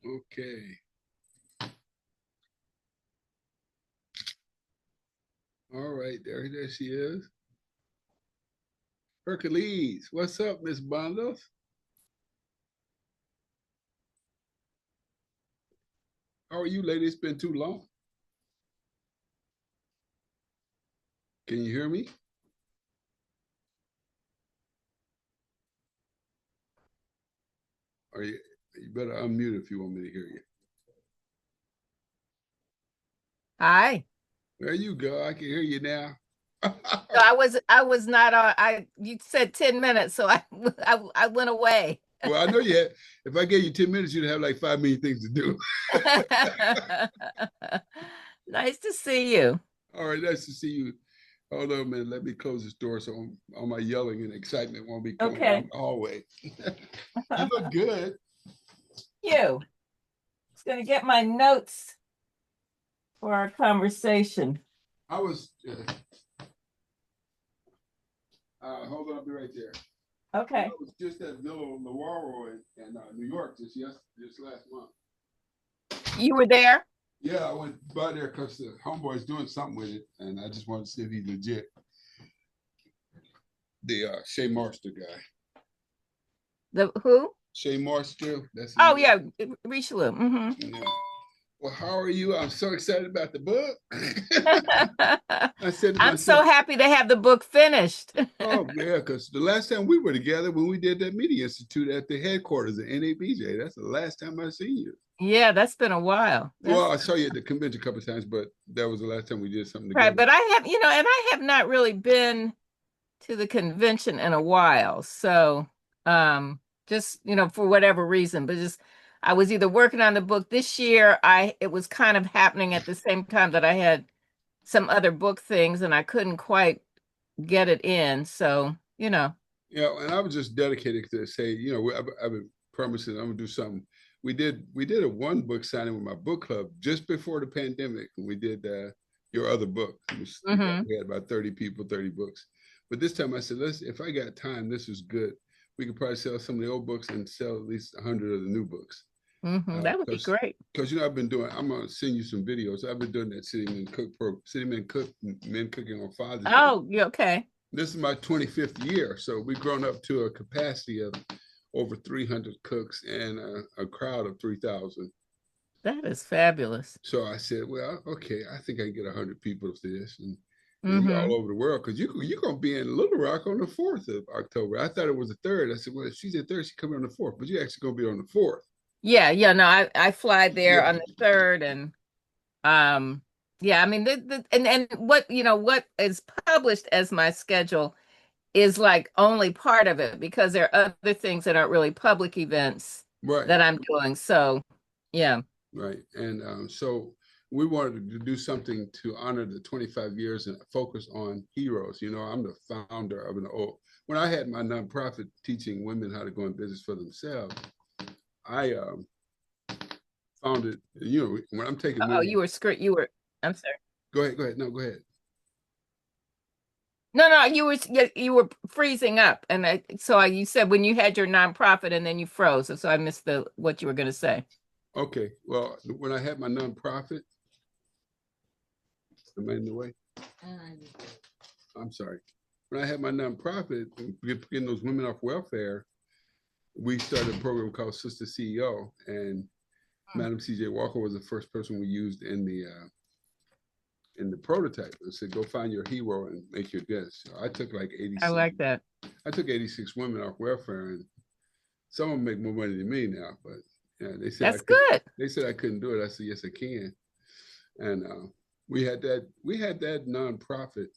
Okay. All right, there she is. Hercules, what's up, Miss Bondos? How are you, lady? It's been too long. Can you hear me? Or you better unmute if you want me to hear you. Hi. There you go. I can hear you now. So I was not you said 10 minutes, so I went away. Well, I know you had, if I gave you 10 minutes, you'd have like 5 million things to do. Nice to see you. All right, nice to see you. Hold on a minute. Let me close this door so all my yelling and excitement won't be coming down Okay. the hallway. You look good. You. It's gonna get my notes for our conversation. I was, hold on, I'll be right there. I Okay. was just at Villa Lawaro in New York this last month. You were there? Yeah, I went by there because the homeboy's doing something with it, and I just wanted to see if he's legit. The Shea Marster guy. The who? Shea Marster. That's his Oh name. yeah, Richelieu. Yeah. Well, how are you? I'm so excited about the book. I said to I'm so myself, happy to have the book finished. oh yeah, because the last time we were together when we did that media institute at the headquarters at NABJ, that's the last time I seen you. Yeah, that's been a while. Well, I saw you at the convention a couple of times, but that was the last time we did something Right, together. but I have, and I have not really been to the convention in a while. So, just, for whatever reason, but just I was either working on the book this year, it was kind of happening at the same time that I had some other book things and I couldn't quite get it in. So, Yeah, and I was just dedicated to say, I've been promising I'm gonna do something. We did a one book signing with my book club just before the pandemic, and we did your other book. We had about 30 people, 30 books. But this time I said, if I got time, this is good. We could probably sell some of the old books and sell at least 100 of the new books. That would be great. Because I'm gonna send you some videos. I've been doing that City Men Cook Men Cooking on Father's Day. Oh, yeah, okay. This is my 25th year, so we've grown up to a capacity of over 300 cooks and a crowd of 3,000. That is fabulous. So I said, well, okay, I think I can get 100 people to this, and you're Mm-hmm. all over the world because you're gonna be in Little Rock on the 4th of October. I thought it was the 3rd. I said, well, if she's at 3rd, she's coming on the 4th, but you're actually gonna be on the 4th. Yeah, no, I fly there Yeah, on the 3rd and yeah, I mean and what is published as my schedule is like only part of it because there are other things that aren't really public events right. that I'm doing. So, yeah. Right. And so we wanted to do something to honor the 25 years and focus on heroes. I'm the founder of when I had my nonprofit teaching women how to go in business for themselves, I founded, when I'm taking Oh, women, I'm sorry. go ahead. No, go ahead. No, you were freezing up. And you said when you had your nonprofit and then you froze. So I missed what you were going to say. Okay. Well, when I had my nonprofit, am I in the way? I'm sorry. When I had my nonprofit, getting those women off welfare, we started a program called Sister CEO, and Madam C.J. Walker was the first person we used in the prototype. It said, "Go find your hero and make your dent." So I took like 86. I like that. I took 86 women off welfare, and some of them make more money than me now. But yeah, they said That's good. They said I couldn't do it. I said, "Yes, I can." And we had that nonprofit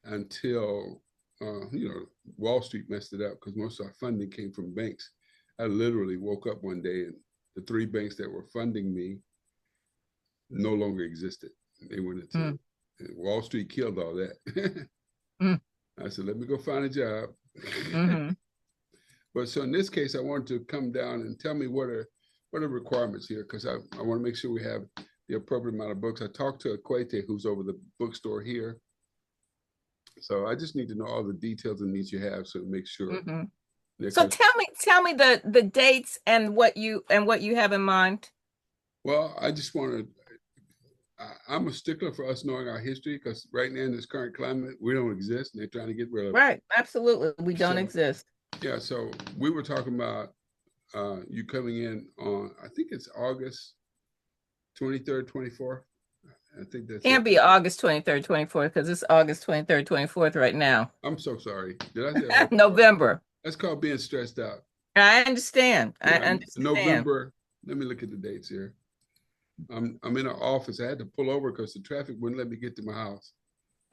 until Wall Street messed it up because most of our funding came from banks. I literally woke up one day and the 3 banks that were funding me no longer existed. They went into Wall Street killed all that. I said, let me go find a job. But so in this case, I wanted to come down and tell me what are requirements here because I want to make sure we have the appropriate amount of books. I talked to Equate, who's over the bookstore here. So I just need to know all the details and needs you have so to make sure. So tell me the dates and what you have in mind. Well, I just wanted, I'm a stickler for us knowing our history because right now in this current climate, we don't exist and they're trying to get rid of it. Right. Absolutely. We don't So, exist. yeah, so we were talking about you coming in on, I think it's August 23rd, 24th. I think that's it. Can't be August 23rd, 24th, because it's August 23rd, 24th right now. I'm so sorry. Did I say August? November. That's called being stressed out. I understand. I Yeah, understand. November. Let me look at the dates here. I'm in an office. I had to pull over because the traffic wouldn't let me get to my house.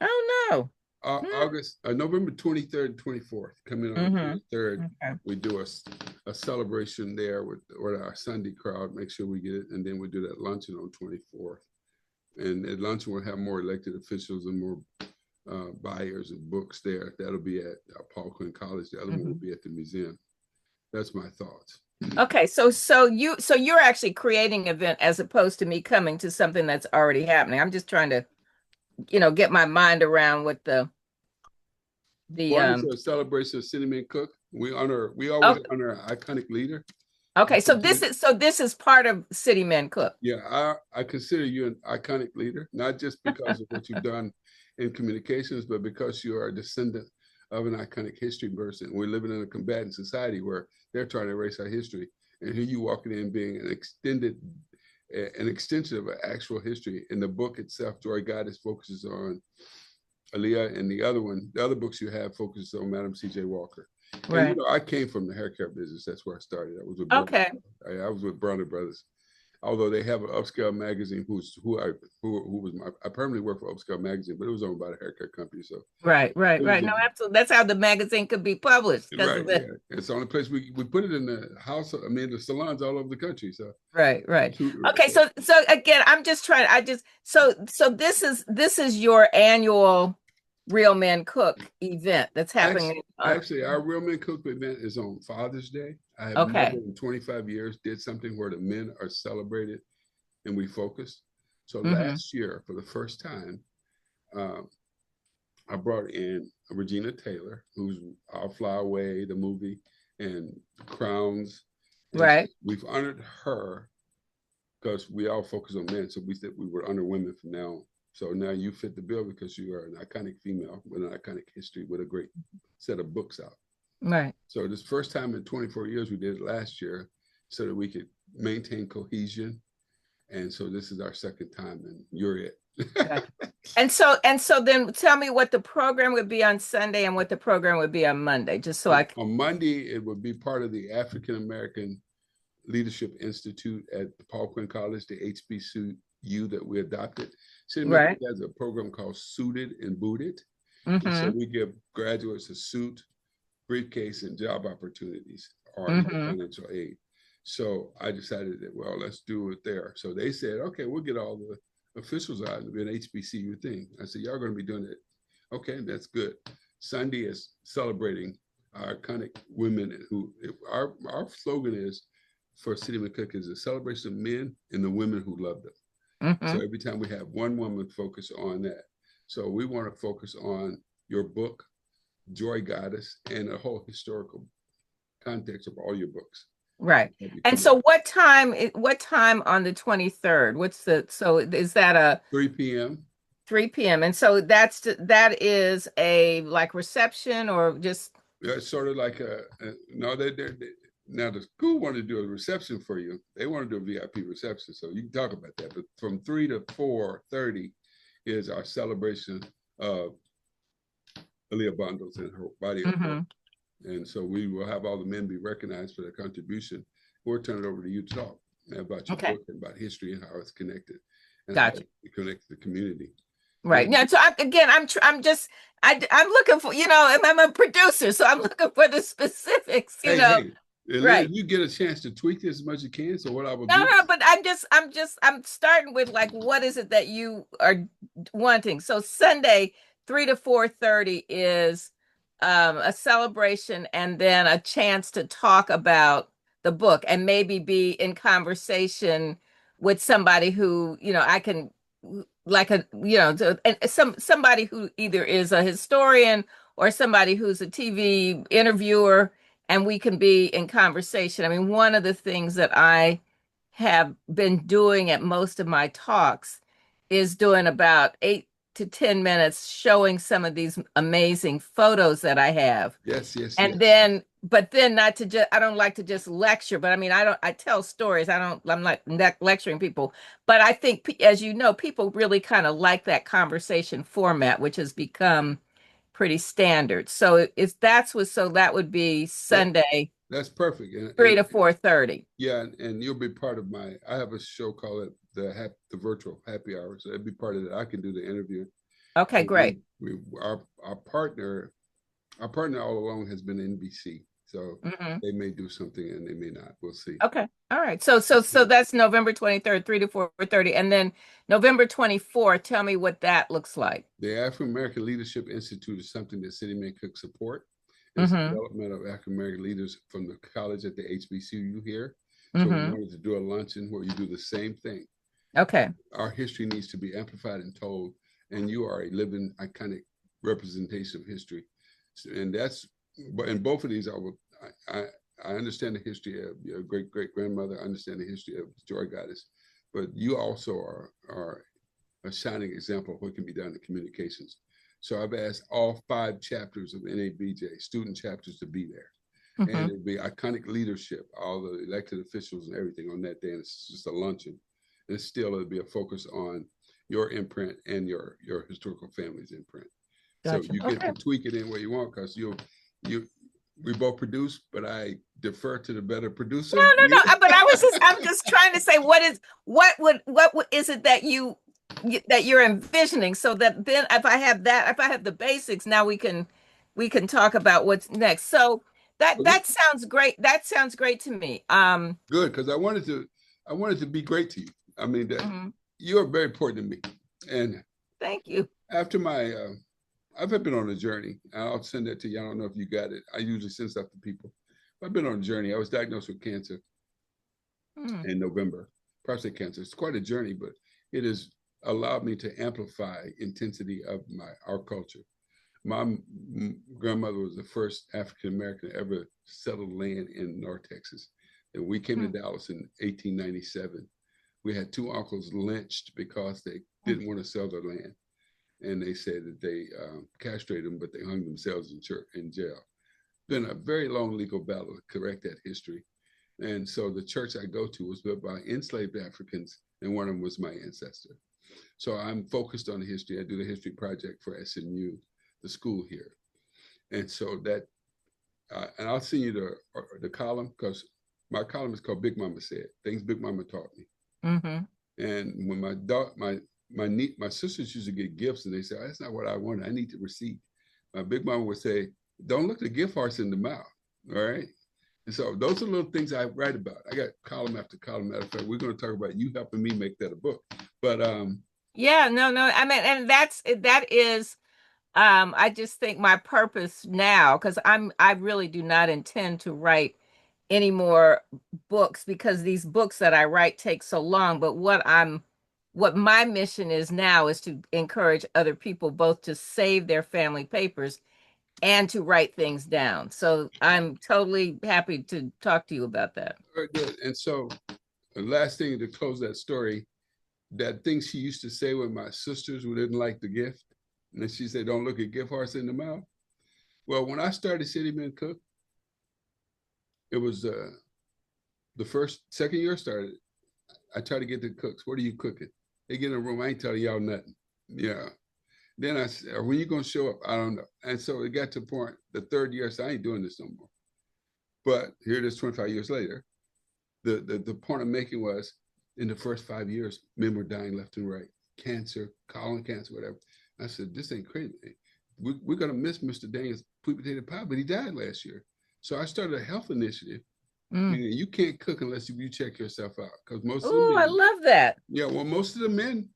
Oh no. August, November 23rd and 24th. Coming on the Mm-hmm. 23rd, Okay. we do a celebration there with our Sunday crowd. Make sure we get it, and then we do that luncheon on 24th. And at luncheon, we'll have more elected officials and more buyers of books there. That'll be at Paul Quinn College. The other one will be at the museum. That's my thoughts. Okay, so you're actually creating an event as opposed to me coming to something that's already happening. I'm just trying to, get my mind around what the Well, it's a celebration of Cinnamon Cook. We always honor an iconic leader. Okay, so this is part of City Men Cook. Yeah, I consider you an iconic leader, not just because of what you've done in communications, but because you are a descendant of an iconic history person. We're living in a combatant society where they're trying to erase our history. And here you walking in being an extension of an actual history. In the book itself, Joy Goddess focuses on Aaliyah, and the other books you have focuses on Madam C.J. Walker. Right. And, I came from the hair care business. That's where I started. I was with I was with Bronner Brothers. Although they have an upscale magazine, who was I permanently worked for upscale magazine, but it was owned by a hair care company. So right. No, absolutely. That's how the magazine could be published. Right. Yeah. It's the only place we put it in the house. I mean, the salons all over the country. So right. Okay, so again, I'm just trying. So this is your annual Real Men Cook event that's happening. Actually, our Real Men Cook event is on Father's Day. I have never in 25 years did something where the men are celebrated and we focus. So last year, for the first time, I brought in Regina Taylor, who's I'll Fly Away, the movie, and Crowns. And right. We've honored her because we all focus on men. So we said we would honor women from now on. So now you fit the bill because you are an iconic female with an iconic history with a great set of books out. Right. So this first time in 24 years, we did it last year so that we could maintain cohesion. And so this is our second time and you're it. And so then tell me what the program would be on Sunday and what the program would be on Monday, just so On Monday, it would be part of the African American Leadership Institute at Paul Quinn College, the HBCU that we adopted. City right. has a program called Suited and Booted. And so we give graduates a suit, briefcase, and job opportunities or financial aid. So I decided that, well, let's do it there. So they said, okay, we'll get all the officials out and be an HBCU thing. I said, y'all going to be doing it. Okay, that's good. Sunday is celebrating our iconic women who, our slogan is for City Men Cook is a celebration of men and the women who love them. So every time we have one woman focus on that. So we want to focus on your book, Joy Goddess, and the whole historical context of all your books. Right. And so what time on the 23rd? So is that a 3 p.m.? 3 p.m. And so that is a like reception or just it's sort of like now the school wanted to do a reception for you. They want to do a VIP reception. So you can talk about that. But from 3 to 4:30 is our celebration of Aaliyah Bundles and her body of work. And so we will have all the men be recognized for their contribution. We'll turn it over to you to talk about your book and about history and how it's connected and how it connects the community. Right. Yeah. So I'm looking for, I'm a producer, so I'm looking for the specifics, Hey, right. You get a chance to tweak this as much as you can. So what I will do. No, but I'm starting with like, what is it that you are wanting? So Sunday, 3 to 4:30 is a celebration and then a chance to talk about the book and maybe be in conversation with somebody who, I can like somebody who either is a historian or somebody who's a TV interviewer, and we can be in conversation. I mean, one of the things that I have been doing at most of my talks is doing about 8 to 10 minutes showing some of these amazing photos that I have. Yes, yes, And yes. then, but then not to just, I don't like to just lecture, but I mean, I tell stories. I'm not lecturing people, but I think, as you know, people really kind of like that conversation format, which has become pretty standard. So if that's what, so that would be That Sunday, that's perfect. 3 to 4:30. Yeah, and you'll be part of my. I have a show called it the virtual happy hour, so it'd be part of that. I can do the interview. Okay, And great. we our partner all along has been NBC, so Hmm. they may do something and they may not. We'll see. Okay. All right. So that's November 23rd, 3 to 4:30. And then November 24th, tell me what that looks like. The African American Leadership Institute is something that CityMan Cook support. It's the Mm-hmm. development of African American leaders from the college at the HBCU here. So we Mm-hmm. wanted to do a luncheon where you do the same thing. Okay. Our history needs to be amplified and told, and you are a living, iconic representation of history. And that's, but in both of these, I, I understand the history of your great great grandmother. I understand the history of Joy Goddess, but you also are a shining example of what can be done in communications. So I've asked all 5 chapters of NABJ, student chapters, to be there. And Mm-hmm. it'll be iconic leadership, all the elected officials and everything on that day. And it's just a luncheon. And still it'll be a focus on your imprint and your historical family's imprint. So Gotcha. you get Okay. to tweak it in where you want, because you we both produce, but I defer to the better No, producer. no, no. But I'm just trying to say what is it that that you're envisioning, so that then if I have that, if I have the basics, now we can talk about what's next. So that sounds great. That sounds great to me. Good, because I wanted to be great to you. I mean that Mhm. you're very important to me. And Thank you. after my I've been on a journey. I'll send that to you. I don't know if you got it. I usually send stuff to people. I've been on a journey. I was diagnosed with cancer Mm. in November, prostate cancer. It's quite a journey, but it has allowed me to amplify intensity of our culture. My grandmother was the first African American to ever settle land in North Texas. And we came to Mm. Dallas in 1897. We had 2 uncles lynched because they didn't want to sell their land. And they said that they castrated them, but they hung themselves in jail. Been a very long legal battle to correct that history. And so the church I go to was built by enslaved Africans, and one of them was my ancestor. So I'm focused on the history. I do the history project for SMU, the school here. And so that, and I'll send you the column, because my column is called Big Mama Said, Things Big Mama Taught Me. Mm-hmm. And when my sisters used to get gifts, and they say, oh, that's not what I wanted. I need to receive. My big mama would say, don't look the gift horse in the mouth. All right. And so those are little things I write about. I got column after column. Matter of fact, we're going to talk about you helping me make that a book. But Yeah, no, no. I mean, and that is I just think my purpose now, because I really do not intend to write any more books, because these books that I write take so long. But what my mission is now is to encourage other people both to save their family papers and to write things down. So I'm totally happy to talk to you about that. very good. And so the last thing to close that story, that thing she used to say when my sisters who didn't like the gift, and then she said, don't look a gift horse in the mouth. Well, when I started CityMan Cook, it was the second year started. I try to get the cooks. What are you cooking? They get in a room. I ain't telling y'all nothing. Yeah. Then I said, when you gonna show up? I don't know. And so it got to the point, the third year, I said, I ain't doing this no more. But here it is 25 years later. The point I'm making was, in the first 5 years, men were dying left and right. Cancer, colon cancer, whatever. I said, this ain't crazy. We're gonna miss Mr. Daniels' sweet potato pie, but he died last year. So I started a health initiative. Mm. Meaning you can't cook unless you check yourself out. Because most of the Oh, I men, love that. yeah, well, most of the men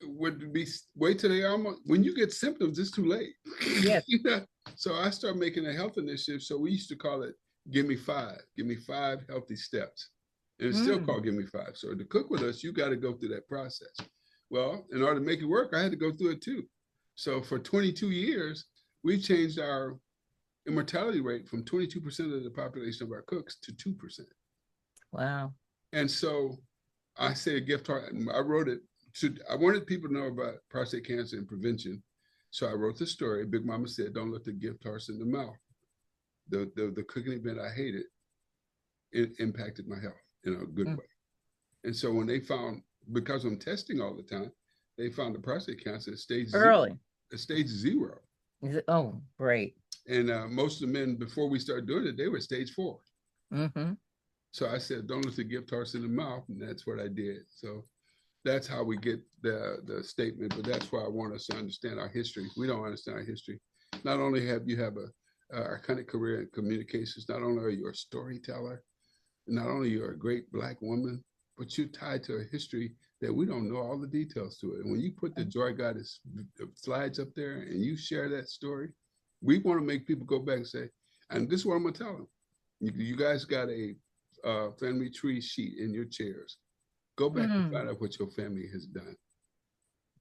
would be wait till they almost, when you get symptoms, it's too late. Yes. You know? So I started making a health initiative. So we used to call it Give Me Five Healthy Steps. And it's still Mm. called Give Me Five. So to cook with us, you got to go through that process. Well, in order to make it work, I had to go through it too. So for 22 years, we changed our immortality rate from 22% of the population of our cooks to 2%. Wow. And so I say a gift horse. I wrote it I wanted people to know about prostate cancer and prevention. So I wrote the story. Big Mama said, don't let the gift horse in the mouth. The cooking event I hated, it impacted my health in a good way. And so when they found, because I'm testing all the time, they found the prostate cancer at stage Early. Stage 0. Oh, great. And most of the men, before we started doing it, they were stage 4. Mm-hmm. So I said, don't let the gift horse in the mouth. And that's what I did. So that's how we get the statement. But that's why I want us to understand our history. We don't understand our history. Not only have you have a iconic career in communications, not only are you a storyteller, not only you're a great Black woman, but you're tied to a history that we don't know all the details to it. And when you put the Joy Goddess slides up there and you share that story, we want to make people go back and say, and this is what I'm going to tell them. You guys got a family tree sheet in your chairs. Go back and find out what your family has done.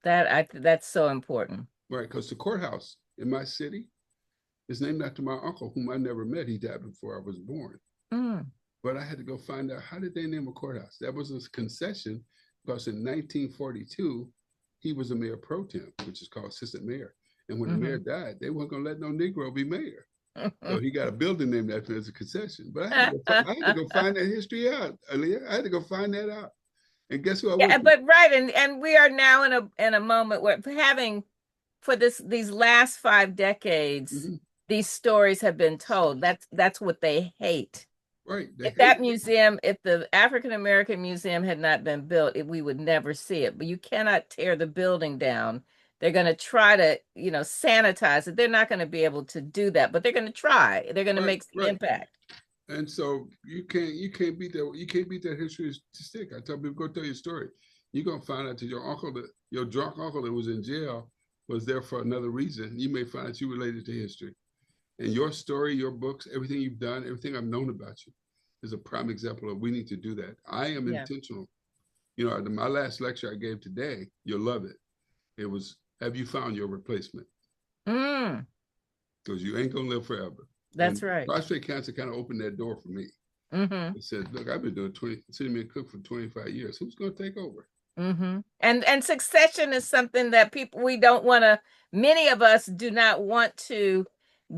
That's so important. Right, because the courthouse in my city is named after my uncle, whom I never met. He died before I was born. But I had to go find out, how did they name a courthouse? That was a concession because in 1942, he was a mayor pro tem, which is called assistant mayor. And when the mayor died, they weren't going to let no Negro be mayor. So he got a building named after him as a concession. But I had to go find that history out, Aaliyah. I had to go find that out. And guess who I went to? But right, and we are now in a moment where having for these last 5 decades, these stories have been told. That's what they hate. Right. If that museum, if the African American Museum had not been built, we would never see it. But you cannot tear the building down. They're going to try to, sanitize it. They're not going to be able to do that, but they're going to try. They're going to make some impact. And so you can't beat that. You can't beat that history to stick. I tell people, go tell your story. You're gonna find out that your drunk uncle that was in jail was there for another reason. You may find out you related to history. And your story, your books, everything you've done, everything I've known about you is a prime example of we need to do that. I am intentional. My last lecture I gave today, you'll love it. It was, have you found your replacement? Because you ain't gonna live forever. That's right. Prostate cancer kind of opened that door for me. It said, look, I've been doing sitting me cook for 25 years. Who's going to take over? And succession is something that we don't want to, many of us do not want to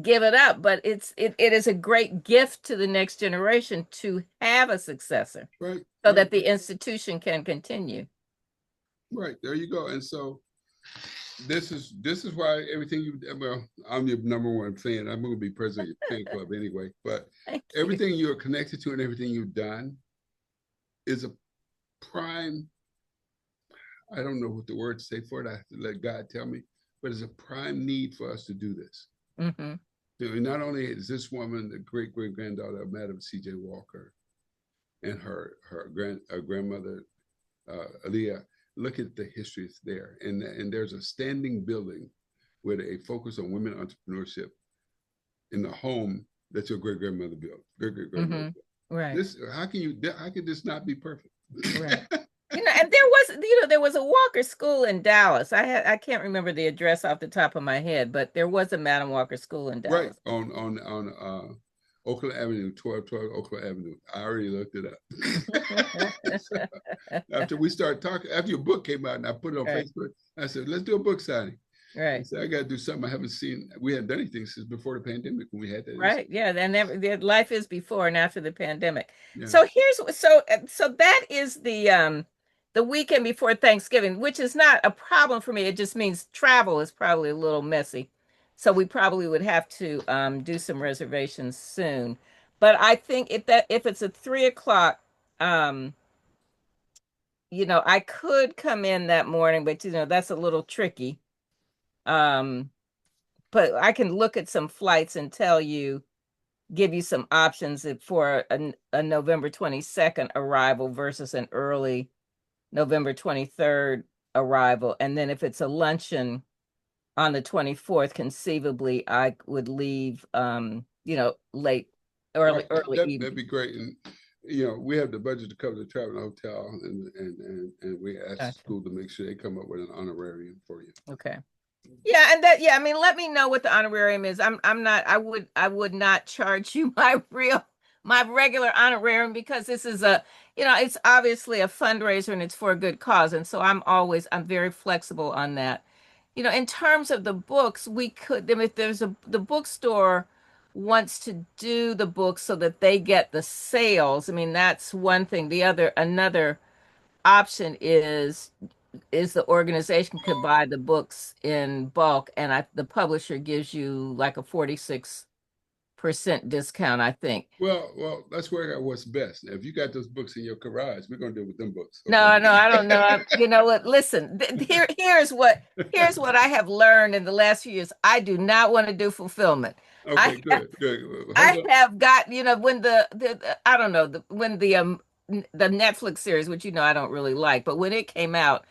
give it up, but it is a great gift to the next generation to have a successor. Right. So that the institution can continue. Right. There you go. And so this is why everything I'm your #1 fan. I'm going to be president of your fan club anyway. But everything you're connected to and everything you've done is a prime. I don't know what the word to say for it. I have to let God tell me. But it's a prime need for us to do this. Not only is this woman the great granddaughter of Madam C.J. Walker and her grandmother Aaliyah. Look at the history there. And there's a standing building with a focus on women entrepreneurship in the home that your great-grandmother built. Great-great-grandmother built. Right. How can this not be perfect? Right. And there was a Walker School in Dallas. I can't remember the address off the top of my head, but there was a Madam Walker School in Dallas. Right. On Oakland Avenue, 1212 Oakland Avenue. I already looked it up. So after we started talking, after your book came out and I put it on Facebook, I said, let's do a book signing. Right. I said, I got to do something I haven't seen. We hadn't done anything since before the pandemic when we had that. Right. Yeah. And life is before and after the pandemic. Yeah. So that is the weekend before Thanksgiving, which is not a problem for me. It just means travel is probably a little messy. So we probably would have to do some reservations soon. But I think if it's at 3:00, I could come in that morning, but that's a little tricky. But I can look at some flights and give you some options for a November 22nd arrival versus an early November 23rd arrival. And then if it's a luncheon on the 24th, conceivably I would leave late, early evening. That'd be great. And we have the budget to cover the travel and hotel, and we ask the school to make sure they come up with an honorarium for you. Okay. Yeah, and I mean, let me know what the honorarium is. I would not charge you my real my regular honorarium because this is a, it's obviously a fundraiser and it's for a good cause. And so I'm very flexible on that. In terms of the books, we could, if the bookstore wants to do the books so that they get the sales, I mean, that's one thing. Another option is the organization could buy the books in bulk and the publisher gives you like a 46% discount, I think. Well, let's work out what's best. Now, if you got those books in your garage, we're gonna deal with them books. No, Okay. no, I don't know. You know what? Listen, here's what I have learned in the last few years. I do not want to do fulfillment. I Okay, good. Hold I on. have got, when I don't know, when the Netflix series, which I don't really like, but when it came out,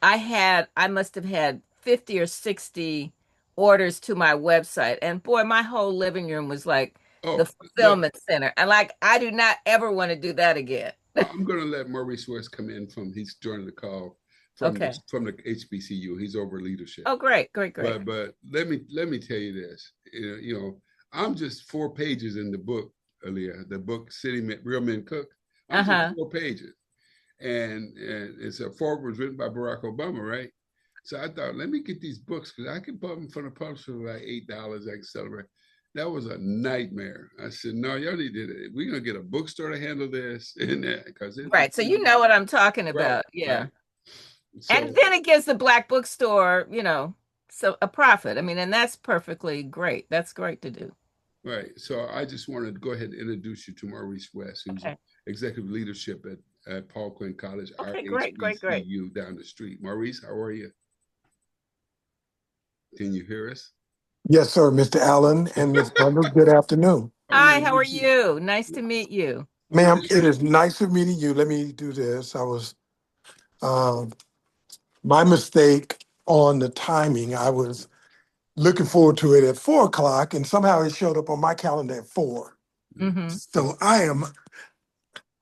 I must have had 50 or 60 orders to my website. And boy, my whole living room was like the Oh, look, fulfillment center. And like, I do not ever want to do that again. well, I'm gonna let Maurice West come in he's joining the call Okay. from the HBCU. He's over leadership. Oh, great, great, great. But let me tell you this. I'm just 4 pages in the book, Aaliyah, the book Real Men Cook. I'm Uh-huh. just 4 pages. And it's a foreword was written by Barack Obama, right? So I thought, let me get these books because I can put them from the publisher for like $8. I can celebrate. That was a nightmare. I said, no, y'all need to. We're gonna get a bookstore to handle this and that because Right. So you know what I'm talking right, about. Yeah. right. And So then it gives the black bookstore, so a profit. I mean, and that's perfectly great. That's great to do. right. So I just wanted to go ahead and introduce you to Maurice West, who's Okay. executive leadership at Paul Quinn College, our Okay, great, great, great. HBCU down the street. Maurice, how are you? Can you hear us? Yes, sir, Mr. Allen and Ms. Bundle. Good afternoon. Oh Hi, yeah, how you are too. you? Nice to meet you. We're Ma'am, just it is nicer meeting you. Let me do this. Um, my mistake on the timing. I was looking forward to it at 4 o'clock and somehow it showed up on my calendar at 4. Hmm. So I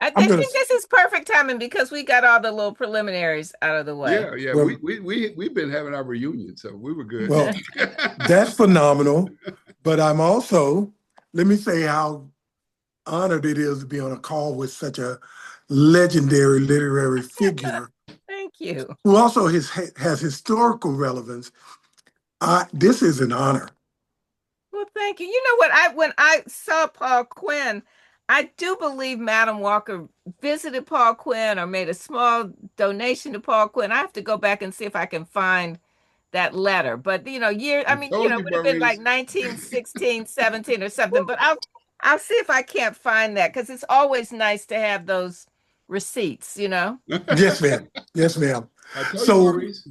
I'm going think to, this is perfect timing because we got all the little preliminaries out of the way. yeah. well, We've been having our reunion, so we were good. well, that's phenomenal. But I'm also, let me say how honored it is to be on a call with such a legendary literary figure Thank you. who also has historical relevance. This is an honor. Well, thank you. You know what? When I saw Paul Quinn, I do believe Madam Walker visited Paul Quinn or made a small donation to Paul Quinn. I have to go back and see if I can find that letter. But I told it you, would have been like Maurice. 1916, 17 or something. But I'll see if I can't find that because it's always nice to have those receipts. Yes, ma'am. Yes, ma'am. I told you, So Maurice.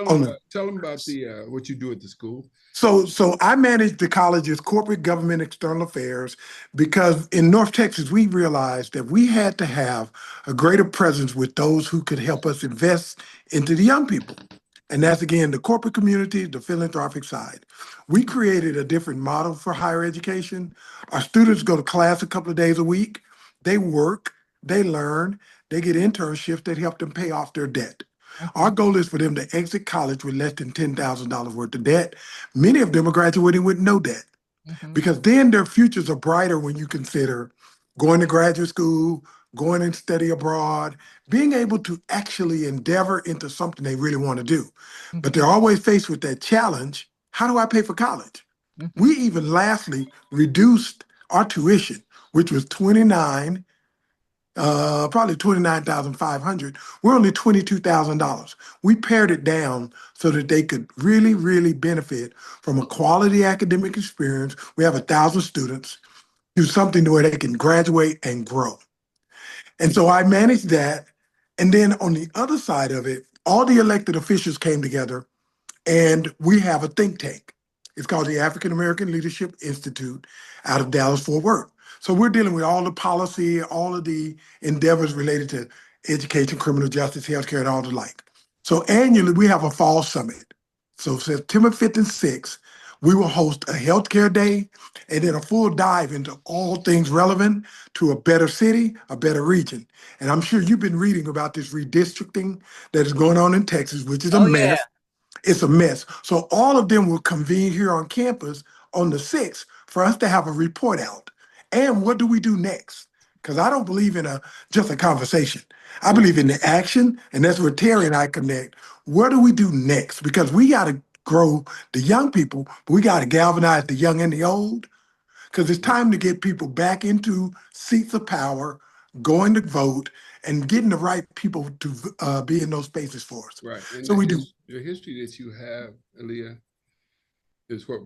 on Tell them about the what you do at the school. so I manage the college's corporate government external affairs because in North Texas we realized that we had to have a greater presence with those who could help us invest into the young people. And that's again the corporate community, the philanthropic side. We created a different model for higher education. Our students go to class a couple of days a week. They work, they learn, they get internships that help them pay off their debt. Our Mhm, goal is for them to exit college with less than $10,000 worth of debt. Many of them are graduating with no debt mhm, because then their futures are brighter when you consider going to graduate school, going and study abroad, being able to actually endeavor into something they really want to do. But they're mhm, always faced with that challenge. How do I pay for college? We mhm. even lastly reduced our tuition, which was 29 probably 29,500. We're only $22,000. We pared it down so that they could really, really benefit from a quality academic experience. We have 1,000 students, do something where they can graduate and grow. And so I managed that. And then on the other side of it, all the elected officials came together and we have a think tank. It's called the African American Leadership Institute out of Dallas Fort Worth. So we're dealing with all the policy, all of the endeavors related to education, criminal justice, healthcare, and all the like. So annually, we have a fall summit. So September 5th and 6th, we will host a healthcare day and then a full dive into all things relevant to a better city, a better region. And I'm sure you've been reading about this redistricting that is going on in Texas, which is a Oh yeah. mess. It's a mess. So all of them will convene here on campus on the 6th for us to have a report out. And what do we do next? Because I don't believe in just a conversation. I believe in the action, and that's where Terry and I connect. What do we do next? Because we got to grow the young people, but we got to galvanize the young and the old. Because it's time to get people back into seats of power, going to vote, and getting the right people to be in those spaces for us. Right. And so we do. The history that you have, Aaliyah, is what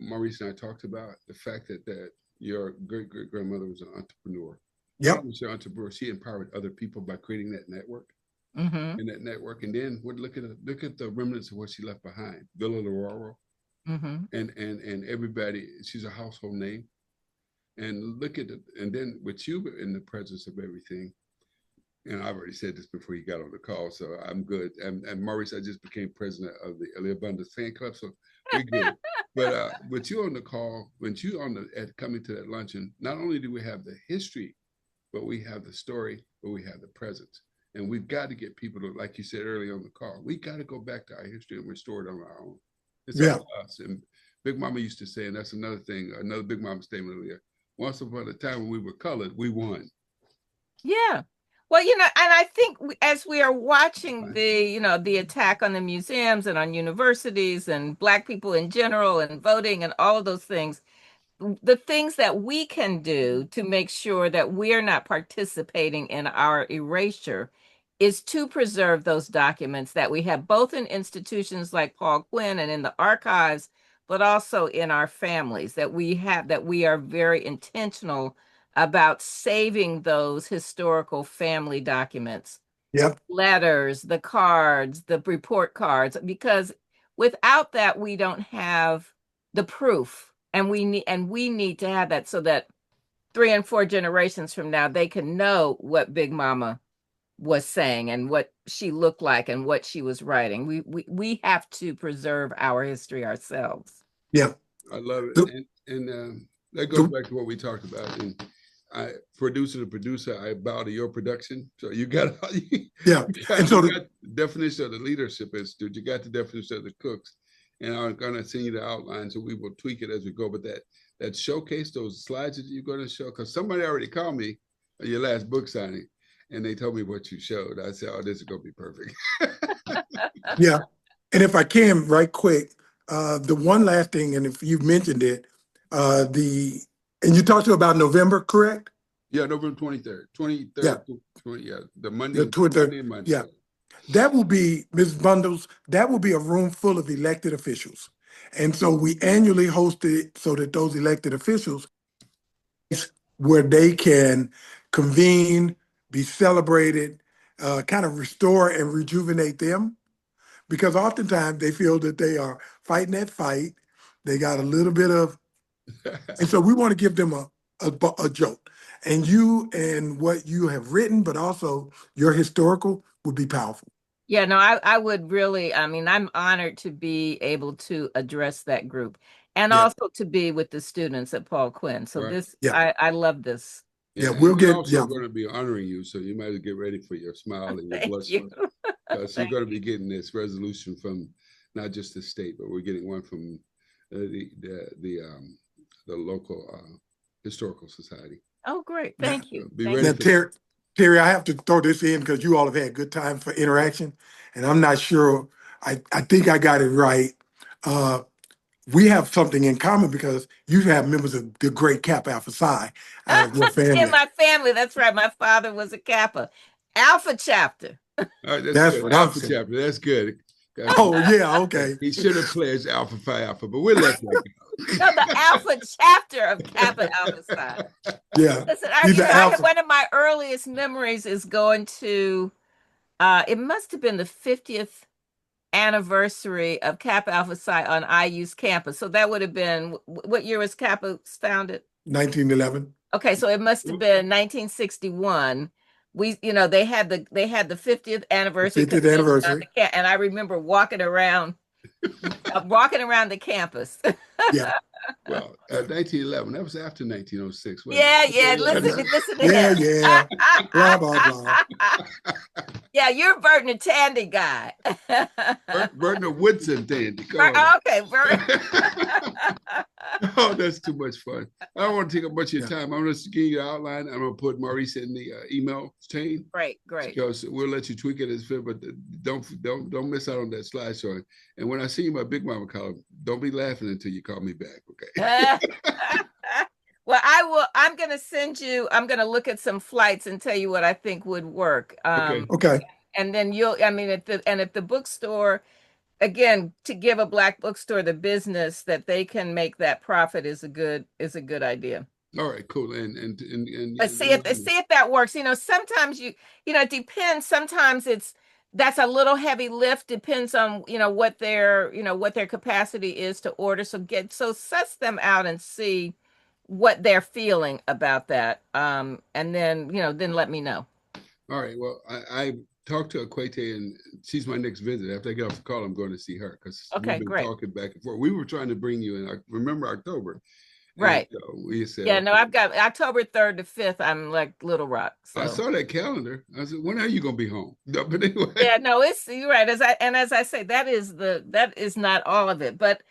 Maurice and I talked about. The fact that your great-great-grandmother was an entrepreneur. Yep. She was an entrepreneur. She empowered other people by creating that network. Mm-hmm. And that network. And then look at the remnants of what she left behind. Villa Lororo. Mm-hmm. And everybody, she's a household name. And look at it, and then with you in the presence of everything, and I already said this before you got on the call, so I'm good. And Maurice, I just became president of the Aaliyah Abundance fan club, so we're good. But with you on the call, when you coming to that luncheon, not only do we have the history, but we have the story, but we have the presence. And we've got to get people to, like you said earlier on the call, we got to go back to our history and restore it on our own. It's all us. And Big Mama used to say, and that's another thing, another Big Mama statement earlier. Once upon a time when we were colored, we won. Yeah. Well, and I think as we are watching the attack on the museums and on universities and Black people in general and voting and all of those things, the things that we can do to make sure that we're not participating in our erasure is to preserve those documents that we have both in institutions like Paul Quinn and in the archives, but also in our families, that we are very intentional about saving those historical family documents. Yep. Letters, the cards, the report cards, because without that, we don't have the proof. And we need to have that so that 3 and 4 generations from now, they can know what Big Mama was saying and what she looked like and what she was writing. We have to preserve our history ourselves. Yeah. I love it. And that goes back to what we talked about. And producer to producer, I bow to your production. So you got and so the definition of the leadership institute, you got the definition of the cooks. And I'm gonna send you the outline, so we will tweak it as we go. But that showcase, those slides that you're gonna show, because somebody already called me at your last book signing, and they told me what you showed. I said, "Oh, this is gonna be perfect." Yeah, and if I can, right quick, the one last thing, and if you mentioned it, and you talked about November, correct? Yeah, November 23rd, 23rd, yeah, the Monday, the 23rd, Monday. Yeah. That will be, Ms. Bundles, that will be a room full of elected officials. And so we annually host it so that those elected officials, where they can convene, be celebrated, kind of restore and rejuvenate them. Because oftentimes they feel that they are fighting that fight. They got a little bit of, and so we want to give them a jolt. And you and what you have written, but also your historical would be powerful. Yeah, no, I would really, I'm honored to be able to address that group and also to be with the students at Paul Quinn. So I love this. Yeah, we're also going to be honoring you, so you might get ready for your smile and your blush. Because you're going to be getting this resolution from not just the state, but we're getting one from the local historical society. Oh, great! Thank you. Terry, I have to throw this in because you all have had good time for interaction, and I'm not sure. I think I got it right. We have something in common because you have members of the great Kappa Alpha Psi your family. In my family, that's right. My father was a Kappa Alpha chapter. All right, that's good. Alpha chapter. That's good. Oh yeah, okay. He should have pledged Alpha Phi Alpha, but we'll let that go. No, the Alpha chapter of Kappa Alpha Psi. Yeah. Listen, one of my earliest memories is going to, it must have been the 50th anniversary of Kappa Alpha Psi on IU's campus. So that would have been, what year was Kappa founded? 1911. Okay, so it must have been 1961. They had the 50th anniversary. 50th anniversary. And I remember walking around the campus. Yeah. Well, 1911, that was after 1906. Yeah. Listen to him. Yeah. Blah, blah, blah. Yeah, you're Burton and Tandy guy. Burton Woodson, Dandy. Come on. Okay, Burton. Oh, that's too much fun. I don't want to take up much of your time. I'm going to give you the outline. I'm going to put Maurice in the email chain. Great. Because we'll let you tweak it as fit, but don't miss out on that slideshow. And when I see my Big Mama column, don't be laughing until you call me back, okay? Well, I'm going to send you, I'm going to look at some flights and tell you what I think would work. Okay. And then if the bookstore, again, to give a Black bookstore the business that they can make that profit is a good idea. All right, cool. And See if that works. Sometimes it depends. Sometimes that's a little heavy lift, depends on what their capacity is to order. So suss them out and see what they're feeling about that. And then let me know. All right. Well, I talked to Equate, and she's my next visit. After I get off the call, I'm going to see her because Okay, we've been great. talking back and forth. We were trying to bring you in. I remember October. Right. And, we said, yeah, no, I've got October 3rd to 5th. I'm like Little Rock. So. I saw that calendar. I said, when are you going to be home? No, but anyway. Yeah, no, you're right. As I say, that is not all of it, but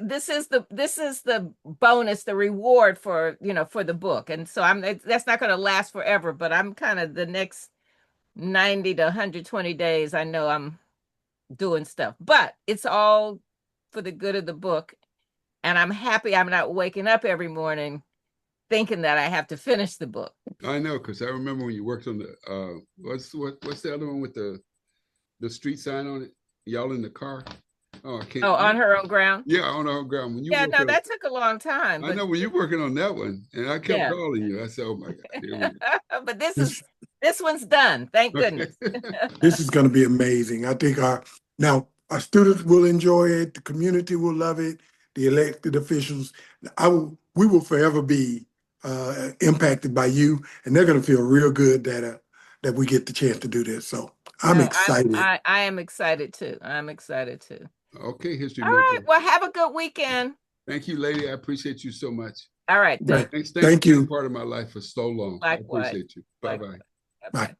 this is the bonus, the reward for the book. And so that's not going to last forever, but I'm kind of the next 90 to 120 days, I know I'm doing stuff, but it's all for the good of the book. And I'm happy I'm not waking up every morning thinking that I have to finish the book. I know, because I remember when you worked on the what's the other one with the street sign on it? Y'all in the car? Oh, I can't. Oh, On Her Own Ground? Yeah, On Her Own Ground. When you that took a long time. I know when you're working on that one, and I kept calling you. I said, "Oh my God!" Here we go. But this one's done. Thank goodness. This is going to be amazing. I think our students will enjoy it. The community will love it. The elected officials, we will forever be impacted by you, and they're going to feel real good that we get the chance to do this. So I'm excited. I am excited too. I'm excited too. Okay, History All Maker. right. Well, have a good weekend. Thank you, lady. I appreciate you so much. All right. Right. Thanks Thank for you. being part of my life for so long. Likewise. I appreciate you. Bye-bye. Bye.